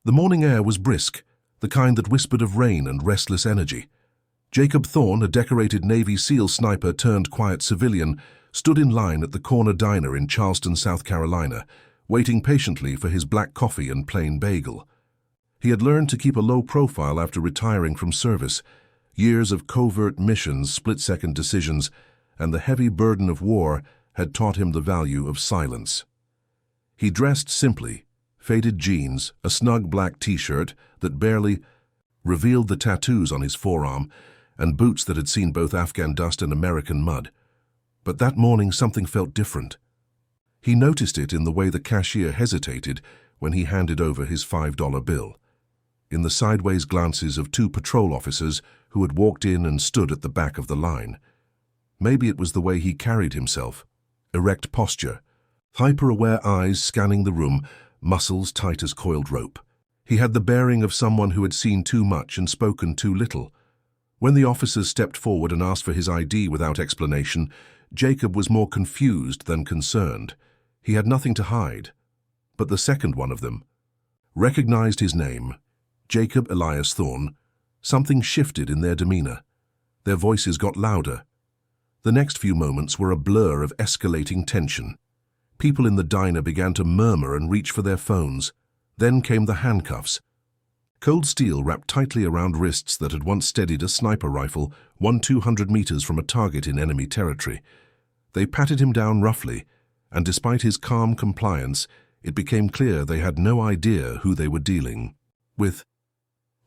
The morning air was brisk, the kind that whispered of rain and restless energy. Jacob Thorne, a decorated Navy SEAL sniper turned quiet civilian, stood in line at the corner diner in Charleston, South Carolina, waiting patiently for his black coffee and plain bagel. He had learned to keep a low profile after retiring from service. Years of covert missions, split-second decisions, and the heavy burden of war had taught him the value of silence. He dressed simply, faded jeans, a snug black t-shirt that barely revealed the tattoos on his forearm, and boots that had seen both Afghan dust and American mud. But that morning something felt different. He noticed it in the way the cashier hesitated when he handed over his $5 bill, in the sideways glances of two patrol officers who had walked in and stood at the back of the line. Maybe it was the way he carried himself, erect posture, hyper-aware eyes scanning the room, muscles tight as coiled rope. He had the bearing of someone who had seen too much and spoken too little. When the officers stepped forward and asked for his ID without explanation, Jacob was more confused than concerned. He had nothing to hide. But the second one of them recognized his name, Jacob Elias Thorne. Something shifted in their demeanor. Their voices got louder. The next few moments were a blur of escalating tension. People in the diner began to murmur and reach for their phones. Then came the handcuffs. Cold steel wrapped tightly around wrists that had once steadied a sniper rifle 200 meters from a target in enemy territory. They patted him down roughly, and despite his calm compliance, it became clear they had no idea who they were dealing with.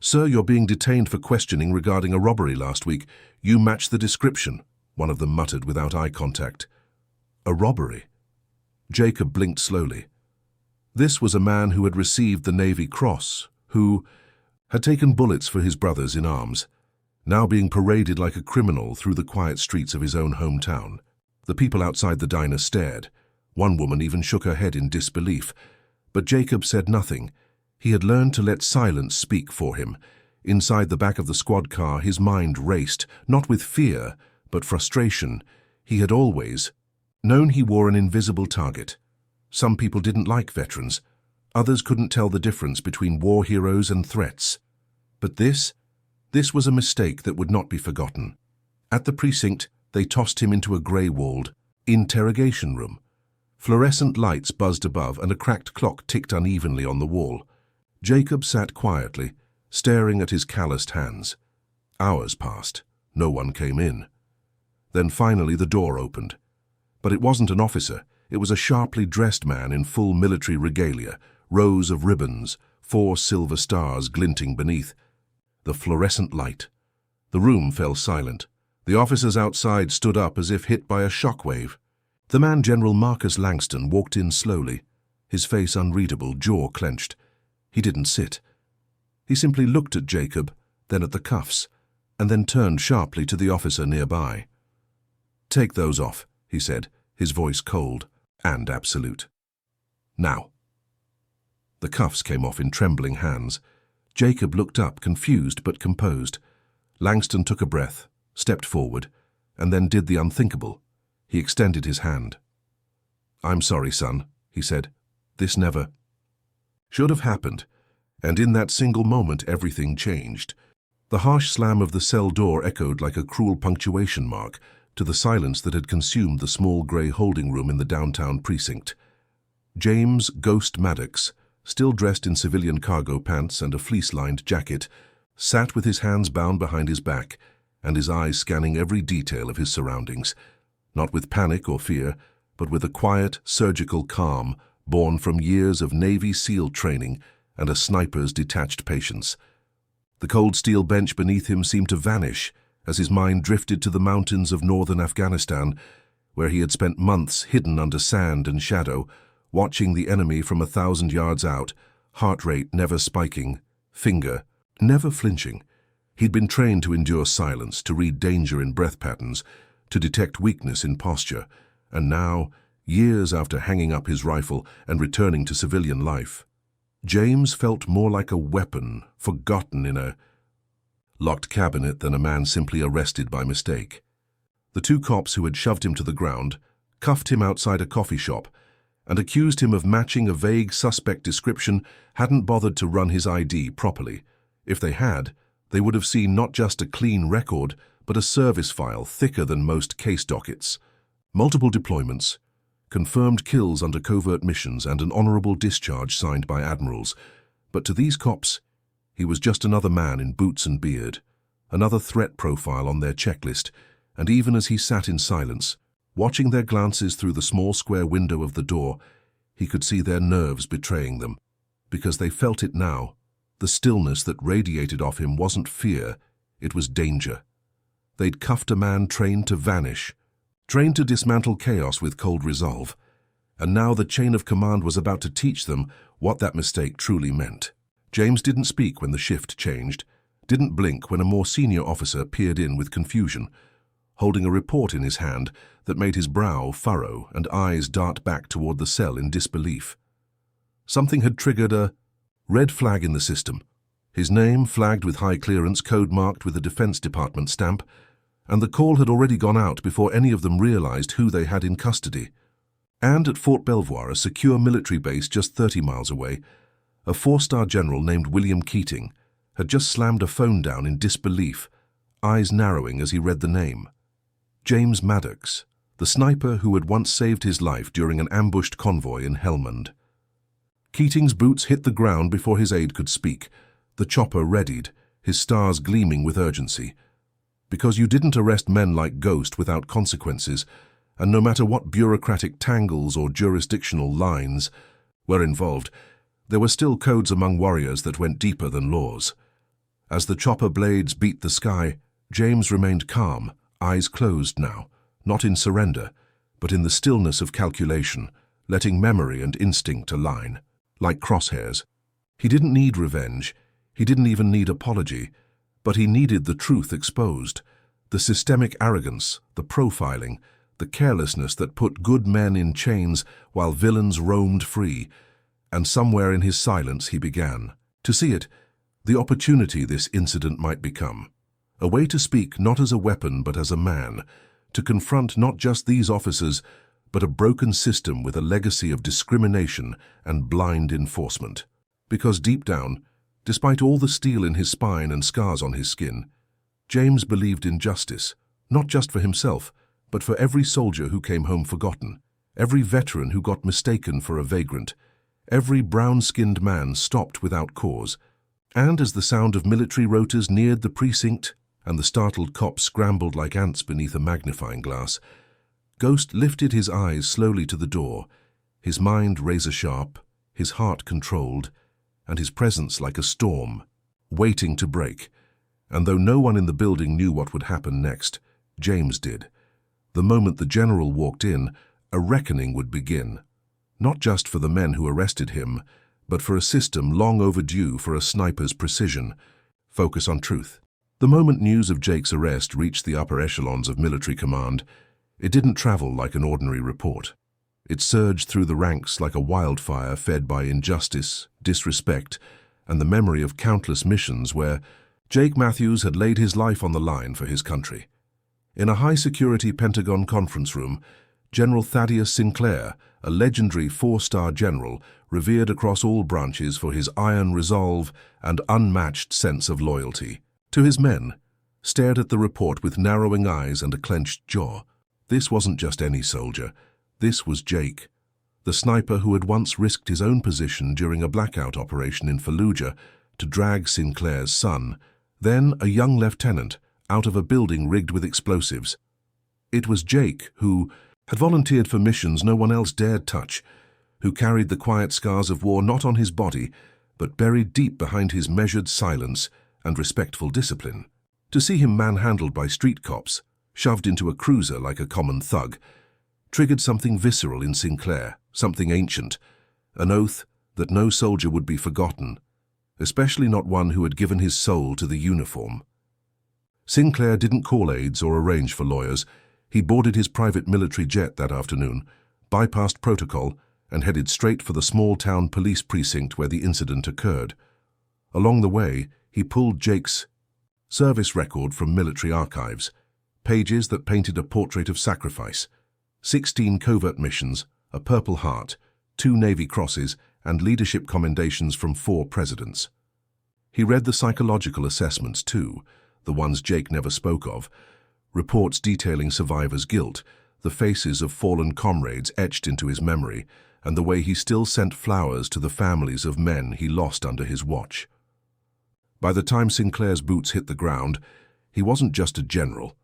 "Sir, you're being detained for questioning regarding a robbery last week. You match the description," one of them muttered without eye contact. A robbery? Jacob blinked slowly. This was a man who had received the Navy Cross, who had taken bullets for his brothers in arms, now being paraded like a criminal through the quiet streets of his own hometown. The people outside the diner stared. One woman even shook her head in disbelief. But Jacob said nothing. He had learned to let silence speak for him. Inside the back of the squad car, his mind raced, not with fear, but frustration. He had always known he wore an invisible target. Some people didn't like veterans. Others couldn't tell the difference between war heroes and threats. But this was a mistake that would not be forgotten. At the precinct, they tossed him into a grey-walled interrogation room. Fluorescent lights buzzed above and a cracked clock ticked unevenly on the wall. Jacob sat quietly, staring at his calloused hands. Hours passed. No one came in. Then finally the door opened. But it wasn't an officer. It was a sharply dressed man in full military regalia, rows of ribbons, 4 silver stars glinting beneath the fluorescent light. The room fell silent. The officers outside stood up as if hit by a shockwave. The man, General Marcus Langston, walked in slowly, his face unreadable, jaw clenched. He didn't sit. He simply looked at Jacob, then at the cuffs, and then turned sharply to the officer nearby. "Take those off," he said, his voice cold and absolute. "Now." The cuffs came off in trembling hands. Jacob looked up, confused but composed. Langston took a breath, stepped forward, and then did the unthinkable. He extended his hand. "I'm sorry, son," he said. "This never should have happened." And in that single moment, everything changed. The harsh slam of the cell door echoed like a cruel punctuation mark to the silence that had consumed the small grey holding room in the downtown precinct. James "Ghost" Maddox, still dressed in civilian cargo pants and a fleece-lined jacket, sat with his hands bound behind his back and his eyes scanning every detail of his surroundings, not with panic or fear, but with a quiet, surgical calm born from years of Navy SEAL training and a sniper's detached patience. The cold steel bench beneath him seemed to vanish as his mind drifted to the mountains of northern Afghanistan, where he had spent months hidden under sand and shadow, watching the enemy from 1,000 yards out, heart rate never spiking, finger never flinching. He'd been trained to endure silence, to read danger in breath patterns, to detect weakness in posture, and now, years after hanging up his rifle and returning to civilian life, James felt more like a weapon forgotten in a locked cabinet than a man simply arrested by mistake. The 2 cops who had shoved him to the ground cuffed him outside a coffee shop, and accused him of matching a vague suspect description, hadn't bothered to run his ID properly. If they had, they would have seen not just a clean record, but a service file thicker than most case dockets. Multiple deployments, confirmed kills under covert missions, and an honorable discharge signed by admirals. But to these cops, he was just another man in boots and beard, another threat profile on their checklist, and even as he sat in silence, watching their glances through the small square window of the door, he could see their nerves betraying them, because they felt it now. The stillness that radiated off him wasn't fear, it was danger. They'd cuffed a man trained to vanish, trained to dismantle chaos with cold resolve, and now the chain of command was about to teach them what that mistake truly meant. James didn't speak when the shift changed, didn't blink when a more senior officer peered in with confusion, holding a report in his hand that made his brow furrow and eyes dart back toward the cell in disbelief. Something had triggered a red flag in the system. His name flagged with high clearance, code marked with a Defense Department stamp, and the call had already gone out before any of them realized who they had in custody. And at Fort Belvoir, a secure military base just 30 miles away, a 4-star general named William Keating had just slammed a phone down in disbelief, eyes narrowing as he read the name. James Maddox, the sniper who had once saved his life during an ambushed convoy in Helmand. Keating's boots hit the ground before his aide could speak. The chopper readied, his stars gleaming with urgency. Because you didn't arrest men like Ghost without consequences, and no matter what bureaucratic tangles or jurisdictional lines were involved, there were still codes among warriors that went deeper than laws. As the chopper blades beat the sky, James remained calm, eyes closed now, not in surrender, but in the stillness of calculation, letting memory and instinct align, like crosshairs. He didn't need revenge, he didn't even need apology, but he needed the truth exposed, the systemic arrogance, the profiling, the carelessness that put good men in chains while villains roamed free. And somewhere in his silence he began to see it, the opportunity this incident might become. A way to speak not as a weapon but as a man, to confront not just these officers, but a broken system with a legacy of discrimination and blind enforcement. Because deep down, despite all the steel in his spine and scars on his skin, James believed in justice, not just for himself, but for every soldier who came home forgotten, every veteran who got mistaken for a vagrant, every brown-skinned man stopped without cause. And as the sound of military rotors neared the precinct and the startled cops scrambled like ants beneath a magnifying glass, Ghost lifted his eyes slowly to the door, his mind razor-sharp, his heart controlled, and his presence like a storm, waiting to break. And though no one in the building knew what would happen next, James did. The moment the general walked in, a reckoning would begin. Not just for the men who arrested him, but for a system long overdue for a sniper's precision. Focus on truth. The moment news of Jake's arrest reached the upper echelons of military command, it didn't travel like an ordinary report. It surged through the ranks like a wildfire fed by injustice, disrespect, and the memory of countless missions where Jake Matthews had laid his life on the line for his country. In a high-security Pentagon conference room, General Thaddeus Sinclair, a legendary 4-star general, revered across all branches for his iron resolve and unmatched sense of loyalty. To his men, stared at the report with narrowing eyes and a clenched jaw. This wasn't just any soldier. This was Jake, the sniper who had once risked his own position during a blackout operation in Fallujah to drag Sinclair's son, then a young lieutenant, out of a building rigged with explosives. It was Jake who had volunteered for missions no one else dared touch, who carried the quiet scars of war not on his body, but buried deep behind his measured silence and respectful discipline. To see him manhandled by street cops, shoved into a cruiser like a common thug, triggered something visceral in Sinclair, something ancient, an oath that no soldier would be forgotten, especially not one who had given his soul to the uniform. Sinclair didn't call aides or arrange for lawyers. He boarded his private military jet that afternoon, bypassed protocol, and headed straight for the small-town police precinct where the incident occurred. Along the way, he pulled Jake's service record from military archives, pages that painted a portrait of sacrifice, 16 covert missions, a Purple Heart, 2 Navy Crosses, and leadership commendations from 4 presidents. He read the psychological assessments too, the ones Jake never spoke of, reports detailing survivors' guilt, the faces of fallen comrades etched into his memory, and the way he still sent flowers to the families of men he lost under his watch. By the time Sinclair's boots hit the ground, he wasn't just a general.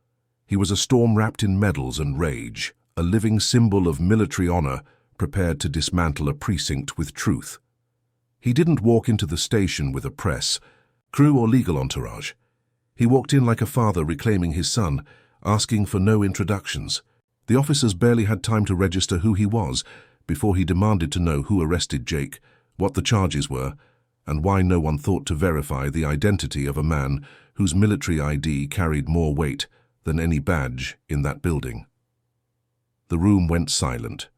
He was a storm wrapped in medals and rage, a living symbol of military honor, prepared to dismantle a precinct with truth. He didn't walk into the station with a press, crew or legal entourage. He walked in like a father reclaiming his son, asking for no introductions. The officers barely had time to register who he was before he demanded to know who arrested Jake, what the charges were, and why no one thought to verify the identity of a man whose military ID carried more weight than any badge in that building. The room went silent.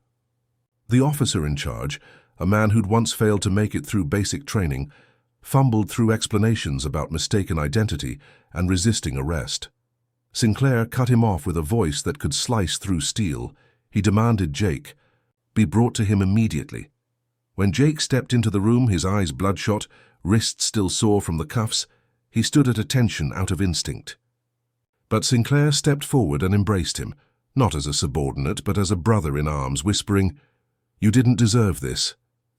The officer in charge, a man who'd once failed to make it through basic training, fumbled through explanations about mistaken identity and resisting arrest. Sinclair cut him off with a voice that could slice through steel. He demanded Jake be brought to him immediately. When Jake stepped into the room, his eyes bloodshot, wrists still sore from the cuffs, he stood at attention out of instinct. But Sinclair stepped forward and embraced him, not as a subordinate, but as a brother in arms, whispering, "You didn't deserve this,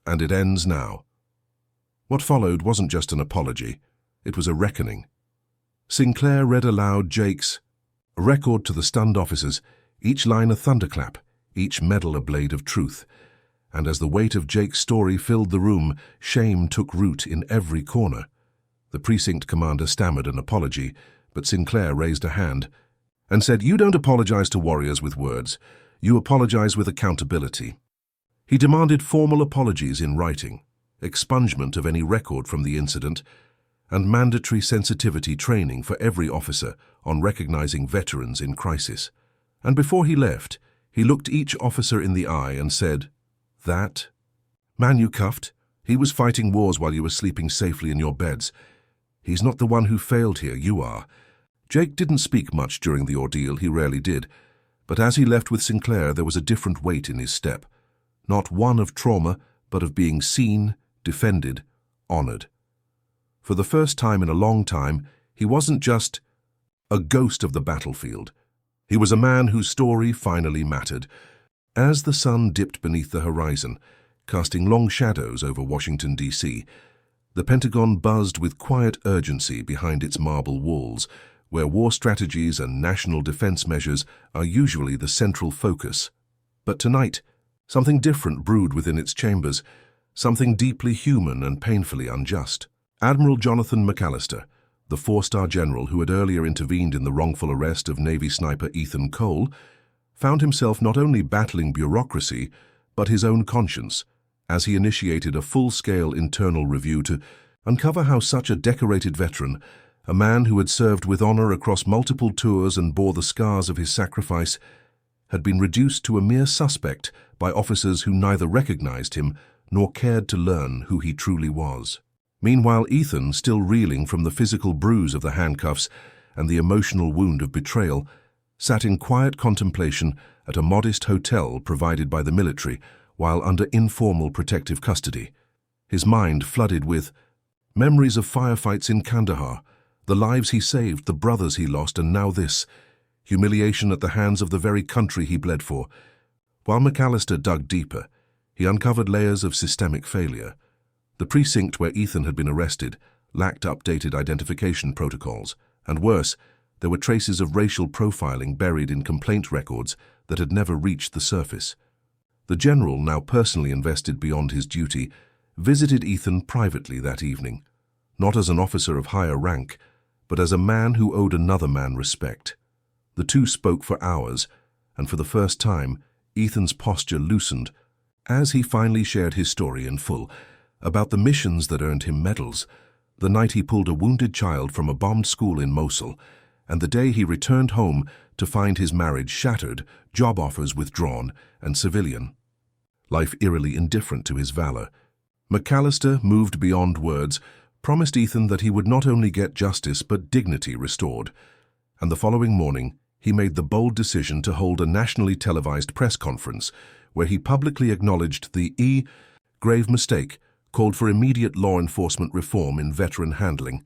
and it ends now." What followed wasn't just an apology, it was a reckoning. Sinclair read aloud Jake's record to the stunned officers, each line a thunderclap, each medal a blade of truth. And as the weight of Jake's story filled the room, shame took root in every corner. The precinct commander stammered an apology, but Sinclair raised a hand and said, "You don't apologize to warriors with words, you apologize with accountability." He demanded formal apologies in writing, expungement of any record from the incident, and mandatory sensitivity training for every officer on recognizing veterans in crisis. And before he left, he looked each officer in the eye and said, "That man you cuffed, he was fighting wars while you were sleeping safely in your beds. He's not the one who failed here, you are." Jake didn't speak much during the ordeal, he rarely did, but as he left with Sinclair there was a different weight in his step. Not one of trauma, but of being seen, defended, honored. For the first time in a long time, he wasn't just a ghost of the battlefield. He was a man whose story finally mattered. As the sun dipped beneath the horizon, casting long shadows over Washington, D.C., the Pentagon buzzed with quiet urgency behind its marble walls, where war strategies and national defense measures are usually the central focus. But tonight, something different brewed within its chambers, something deeply human and painfully unjust. Admiral Jonathan McAllister, the 4-star general who had earlier intervened in the wrongful arrest of Navy sniper Ethan Cole, found himself not only battling bureaucracy, but his own conscience, as he initiated a full-scale internal review to uncover how such a decorated veteran, a man who had served with honor across multiple tours and bore the scars of his sacrifice, had been reduced to a mere suspect by officers who neither recognized him nor cared to learn who he truly was. Meanwhile, Ethan, still reeling from the physical bruise of the handcuffs and the emotional wound of betrayal, sat in quiet contemplation at a modest hotel provided by the military while under informal protective custody. His mind flooded with memories of firefights in Kandahar, the lives he saved, the brothers he lost, and now this, humiliation at the hands of the very country he bled for. While McAllister dug deeper, he uncovered layers of systemic failure. The precinct where Ethan had been arrested lacked updated identification protocols, and worse, there were traces of racial profiling buried in complaint records that had never reached the surface. The general, now personally invested beyond his duty, visited Ethan privately that evening, not as an officer of higher rank, but as a man who owed another man respect. The two spoke for hours, and for the first time, Ethan's posture loosened as he finally shared his story in full, about the missions that earned him medals, the night he pulled a wounded child from a bombed school in Mosul, and the day he returned home to find his marriage shattered, job offers withdrawn, and civilian life eerily indifferent to his valor. McAllister, moved beyond words, promised Ethan that he would not only get justice but dignity restored, and the following morning he made the bold decision to hold a nationally televised press conference where he publicly acknowledged the grave mistake, called for immediate law enforcement reform in veteran handling,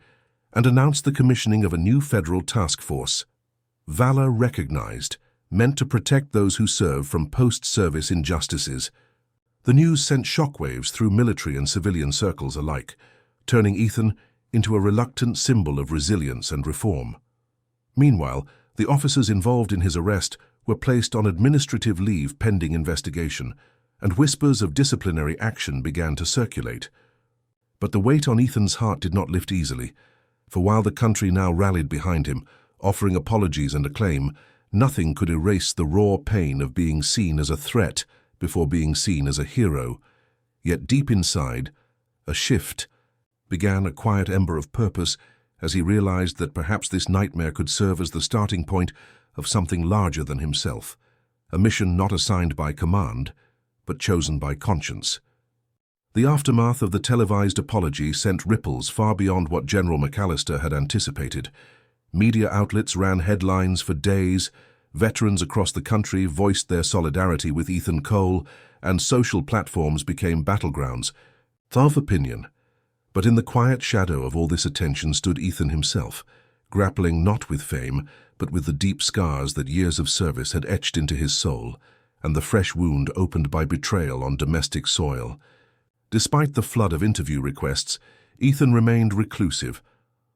and announced the commissioning of a new federal task force. Valor recognized, meant to protect those who serve from post-service injustices. The news sent shockwaves through military and civilian circles alike, turning Ethan into a reluctant symbol of resilience and reform. Meanwhile, the officers involved in his arrest were placed on administrative leave pending investigation, and whispers of disciplinary action began to circulate. But the weight on Ethan's heart did not lift easily, for while the country now rallied behind him, offering apologies and acclaim, nothing could erase the raw pain of being seen as a threat before being seen as a hero. Yet deep inside, a shift began, a quiet ember of purpose, as he realized that perhaps this nightmare could serve as the starting point of something larger than himself, a mission not assigned by command, but chosen by conscience. The aftermath of the televised apology sent ripples far beyond what General McAllister had anticipated. Media outlets ran headlines for days, veterans across the country voiced their solidarity with Ethan Cole, and social platforms became battlegrounds of opinion. But in the quiet shadow of all this attention stood Ethan himself, grappling not with fame, but with the deep scars that years of service had etched into his soul, and the fresh wound opened by betrayal on domestic soil. Despite the flood of interview requests, Ethan remained reclusive,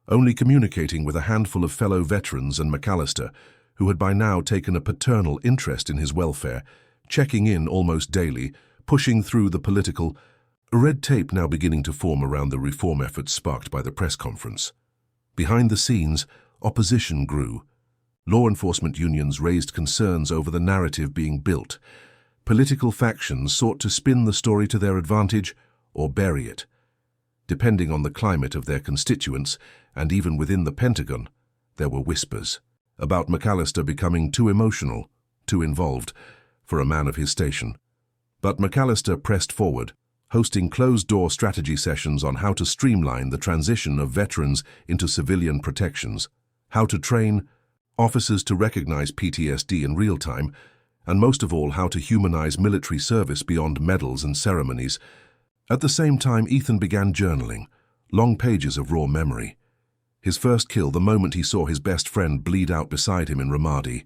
only communicating with a handful of fellow veterans and McAllister, who had by now taken a paternal interest in his welfare, checking in almost daily, pushing through the political red tape now beginning to form around the reform efforts sparked by the press conference. Behind the scenes, opposition grew. Law enforcement unions raised concerns over the narrative being built. Political factions sought to spin the story to their advantage or bury it. Depending on the climate of their constituents, and even within the Pentagon, there were whispers about McAllister becoming too emotional, too involved, for a man of his station. But McAllister pressed forward, hosting closed-door strategy sessions on how to streamline the transition of veterans into civilian protections, how to train officers to recognize PTSD in real time, and most of all, how to humanize military service beyond medals and ceremonies. At the same time, Ethan began journaling, long pages of raw memory. His first kill, the moment he saw his best friend bleed out beside him in Ramadi,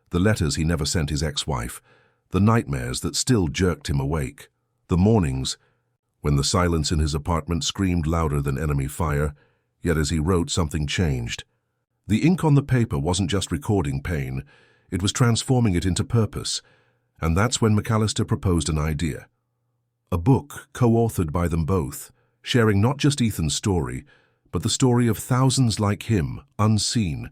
the letters he never sent his ex-wife, the nightmares that still jerked him awake, the mornings when the silence in his apartment screamed louder than enemy fire, yet as he wrote, something changed. The ink on the paper wasn't just recording pain, it was transforming it into purpose, and that's when McAllister proposed an idea. A book co-authored by them both, sharing not just Ethan's story, but the story of thousands like him, unseen,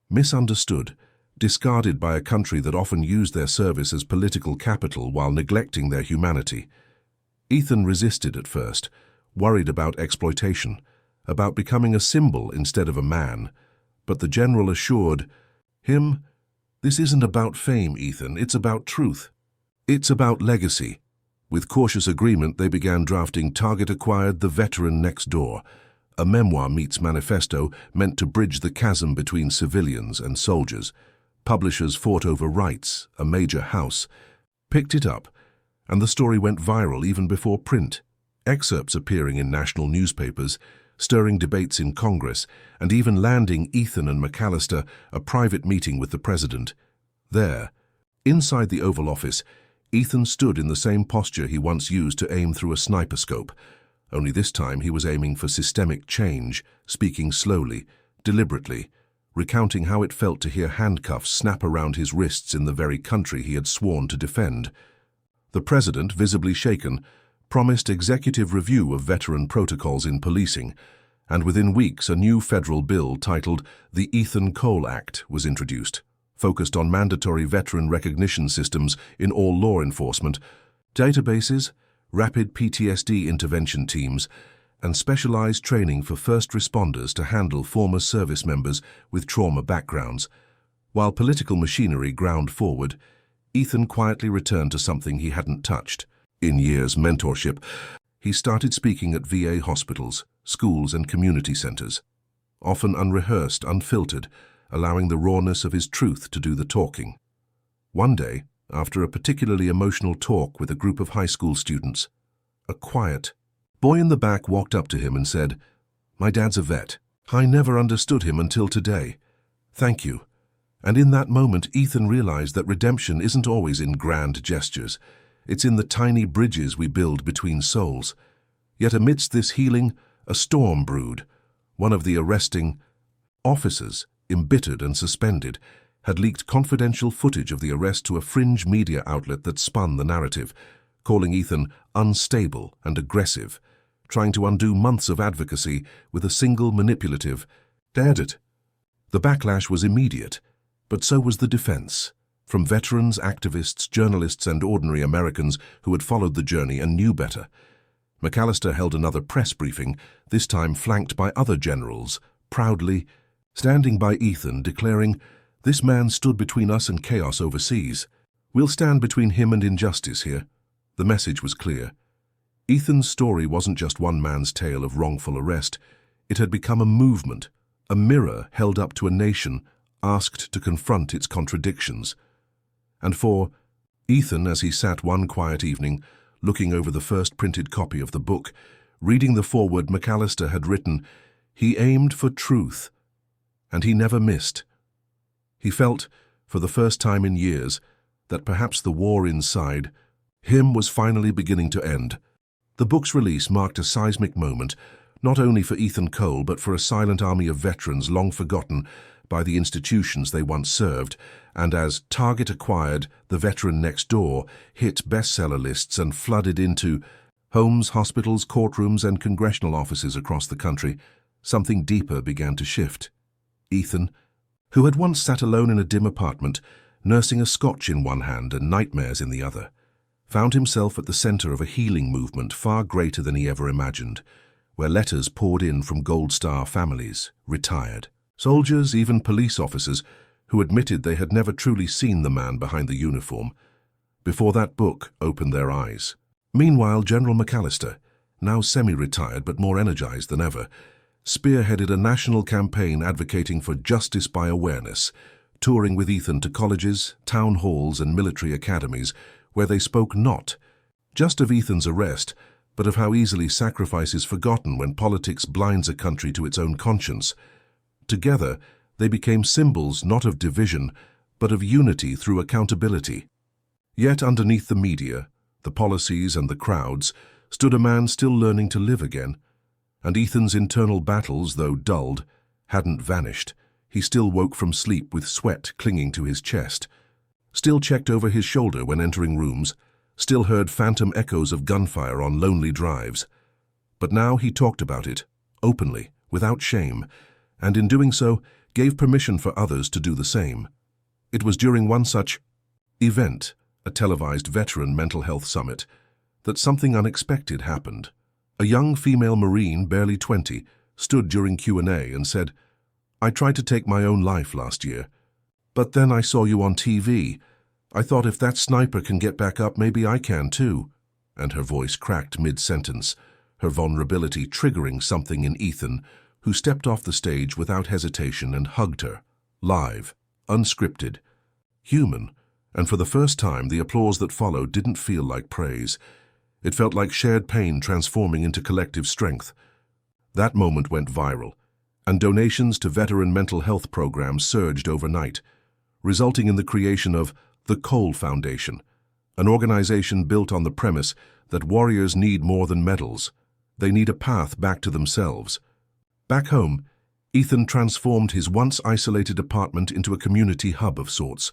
misunderstood, discarded by a country that often used their service as political capital while neglecting their humanity. Ethan resisted at first, worried about exploitation, about becoming a symbol instead of a man, but the general assured him, "This isn't about fame, Ethan, it's about truth. It's about legacy." With cautious agreement, they began drafting Target acquired The Veteran Next Door, a memoir meets manifesto meant to bridge the chasm between civilians and soldiers. Publishers fought over rights, a major house picked it up, and the story went viral even before print, excerpts appearing in national newspapers, stirring debates in Congress, and even landing Ethan and McAllister a private meeting with the president. There, inside the Oval Office, Ethan stood in the same posture he once used to aim through a sniper scope, only this time he was aiming for systemic change, speaking slowly, deliberately, recounting how it felt to hear handcuffs snap around his wrists in the very country he had sworn to defend. The president, visibly shaken, promised executive review of veteran protocols in policing, and within weeks a new federal bill titled the Ethan Cole Act was introduced, focused on mandatory veteran recognition systems in all law enforcement, databases, rapid PTSD intervention teams, and specialized training for first responders to handle former service members with trauma backgrounds. While political machinery ground forward, Ethan quietly returned to something he hadn't touched in years: mentorship. He started speaking at VA hospitals, schools, and community centers, often unrehearsed, unfiltered, allowing the rawness of his truth to do the talking. One day, after a particularly emotional talk with a group of high school students. A quiet boy in the back walked up to him and said, "My dad's a vet. I never understood him until today. Thank you." And in that moment, Ethan realized that redemption isn't always in grand gestures. It's in the tiny bridges we build between souls. Yet amidst this healing, a storm brewed. One of the arresting officers, embittered and suspended, had leaked confidential footage of the arrest to a fringe media outlet that spun the narrative, calling Ethan unstable and aggressive, trying to undo months of advocacy with a single manipulative "dared." The backlash was immediate, but so was the defense, from veterans, activists, journalists, and ordinary Americans who had followed the journey and knew better. McAllister held another press briefing, this time flanked by other generals, proudly standing by Ethan, declaring, "This man stood between us and chaos overseas. We'll stand between him and injustice here." The message was clear. Ethan's story wasn't just one man's tale of wrongful arrest. It had become a movement, a mirror held up to a nation asked to confront its contradictions. And for Ethan, as he sat one quiet evening, looking over the first printed copy of the book, reading the foreword McAllister had written, he aimed for truth, and he never missed. He felt, for the first time in years, that perhaps the war inside him was finally beginning to end. The book's release marked a seismic moment, not only for Ethan Cole but for a silent army of veterans long forgotten by the institutions they once served, and as Target acquired The Veteran Next Door, hit bestseller lists and flooded into homes, hospitals, courtrooms, and congressional offices across the country, something deeper began to shift. Ethan, who had once sat alone in a dim apartment, nursing a scotch in one hand and nightmares in the other, found himself at the center of a healing movement far greater than he ever imagined, where letters poured in from Gold Star families, retired soldiers, even police officers, who admitted they had never truly seen the man behind the uniform before that book opened their eyes. Meanwhile, General McAllister, now semi-retired but more energized than ever, spearheaded a national campaign advocating for justice by awareness, touring with Ethan to colleges, town halls, and military academies, where they spoke not just of Ethan's arrest, but of how easily sacrifice is forgotten when politics blinds a country to its own conscience. Together, they became symbols not of division, but of unity through accountability. Yet underneath the media, the policies, and the crowds, stood a man still learning to live again. And Ethan's internal battles, though dulled, hadn't vanished. He still woke from sleep with sweat clinging to his chest, still checked over his shoulder when entering rooms, still heard phantom echoes of gunfire on lonely drives. But now he talked about it, openly, without shame, and in doing so, gave permission for others to do the same. It was during one such event, a televised veteran mental health summit, that something unexpected happened. A young female Marine, barely 20, stood during Q&A and said, "I tried to take my own life last year, but then I saw you on TV. I thought if that sniper can get back up, maybe I can too." And her voice cracked mid-sentence, her vulnerability triggering something in Ethan, who stepped off the stage without hesitation and hugged her, live, unscripted, human, and for the first time the applause that followed didn't feel like praise. It felt like shared pain transforming into collective strength. That moment went viral, and donations to veteran mental health programs surged overnight, resulting in the creation of the Cole Foundation, an organization built on the premise that warriors need more than medals. They need a path back to themselves. Back home, Ethan transformed his once isolated apartment into a community hub of sorts,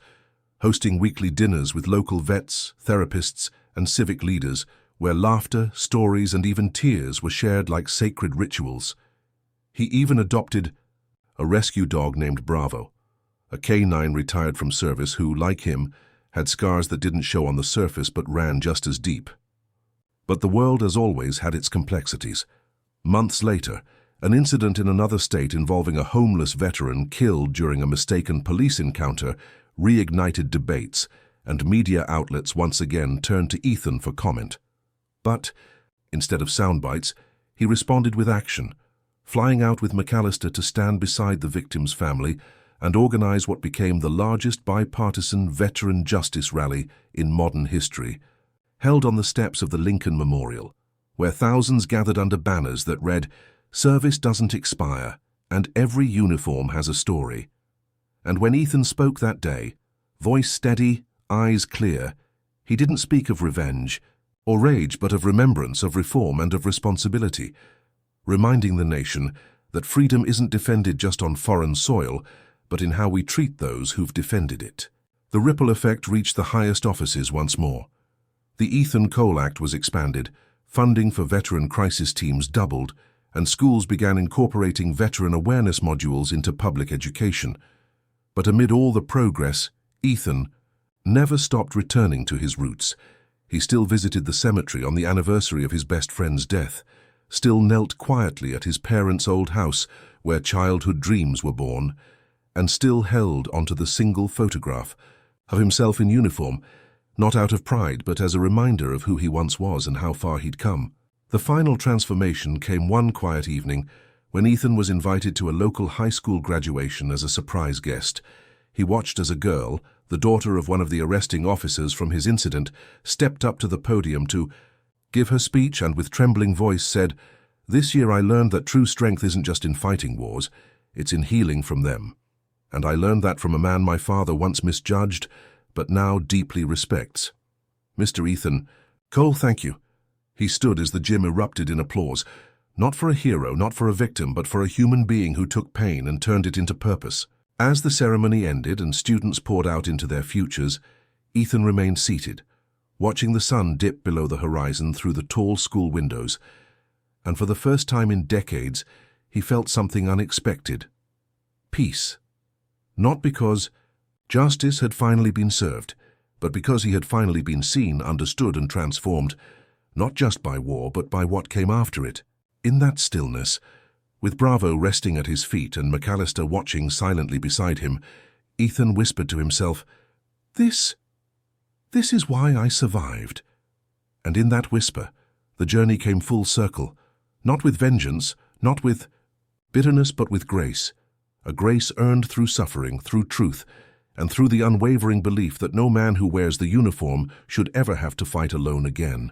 hosting weekly dinners with local vets, therapists, and civic leaders, where laughter, stories, and even tears were shared like sacred rituals. He even adopted a rescue dog named Bravo, a canine retired from service who, like him, had scars that didn't show on the surface but ran just as deep. But the world, as always, had its complexities. Months later, an incident in another state involving a homeless veteran killed during a mistaken police encounter reignited debates, and media outlets once again turned to Ethan for comment. But, instead of sound bites, he responded with action, flying out with McAllister to stand beside the victim's family and organize what became the largest bipartisan veteran justice rally in modern history, held on the steps of the Lincoln Memorial, where thousands gathered under banners that read, "Service doesn't expire, and every uniform has a story." And when Ethan spoke that day, voice steady, eyes clear, he didn't speak of revenge or rage, but of remembrance, of reform, and of responsibility, reminding the nation that freedom isn't defended just on foreign soil, but in how we treat those who've defended it. The ripple effect reached the highest offices once more. The Ethan Cole Act was expanded, funding for veteran crisis teams doubled, and schools began incorporating veteran awareness modules into public education. But amid all the progress, Ethan never stopped returning to his roots. He still visited the cemetery on the anniversary of his best friend's death, still knelt quietly at his parents' old house where childhood dreams were born, and still held onto the single photograph of himself in uniform, not out of pride, but as a reminder of who he once was and how far he'd come. The final transformation came one quiet evening when Ethan was invited to a local high school graduation as a surprise guest. He watched as a girl, the daughter of one of the arresting officers from his incident, stepped up to the podium to give her speech and with trembling voice said, "This year I learned that true strength isn't just in fighting wars, it's in healing from them. And I learned that from a man my father once misjudged, but now deeply respects. Mr. Ethan Cole, thank you." He stood as the gym erupted in applause, not for a hero, not for a victim, but for a human being who took pain and turned it into purpose. As the ceremony ended and students poured out into their futures, Ethan remained seated, watching the sun dip below the horizon through the tall school windows. And for the first time in decades, he felt something unexpected. Peace. Not because justice had finally been served, but because he had finally been seen, understood, and transformed, not just by war, but by what came after it. In that stillness, with Bravo resting at his feet and McAllister watching silently beside him, Ethan whispered to himself, This is why I survived." And in that whisper, the journey came full circle, not with vengeance, not with bitterness, but with grace. A grace earned through suffering, through truth, and through the unwavering belief that no man who wears the uniform should ever have to fight alone again.